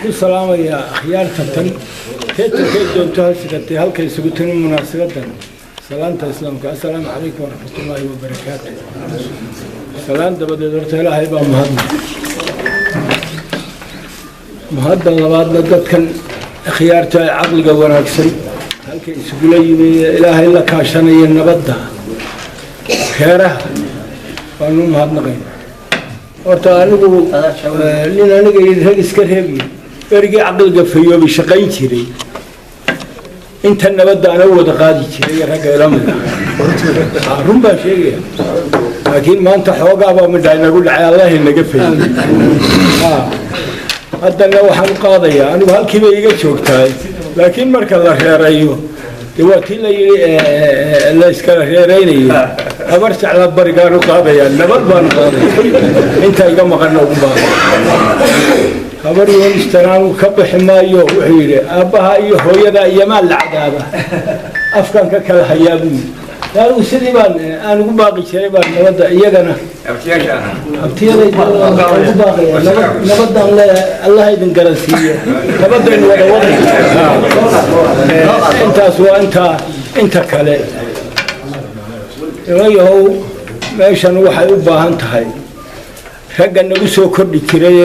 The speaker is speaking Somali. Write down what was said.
ku salaamaya akhyaarta tan keedka joogto halkii halka isugu tin munaasabadan salaanta islaamka assalaamu calaykum waraxmatullaahi wabarakaatuh salaan dabadeed horta ilaahay baa mahaddan labaadna dadkan akhyaarta caqliga wanaagsan halka isugu leeyihiin ilaahay la kaashanaya nabadda khayraha waanu mahadnaqayn horta anigu nin aniga rag iska reebiyo erigii caqliga fayoobi shaqayn jiray inta nabadda ana wada qaadi jiray ragga ilamida run baan sheegaya laakiin maanta xoogaabaa midhaa inagu dhacay allah inaga fayey haddana waxaan u qaadayaa anigu halkiiba iga joogtahay laakiin marka la reerayo waa tii la yidhi la iskala reeraynayo habar jecla barigaan u qaadayaa nabad baan u qaadaya inta iga maqana ugu baada habar yoonistanaan ka bixi maayo wuxuu yidhi aabbaha iyo hooyada iyomaa la cadaaba afkan ka kala hayaa buu yidhi anigu sidii baan aan ugu baaqi jiray baan nabadda iyagana abtiyadayda ugu baaqaya nabadaan leeyahay allah idin garansiiyo nabadaynu wada waday intaas waa inta kale ilayahow meeshan waxay u baahan tahay ragga nagu soo kordhi jiray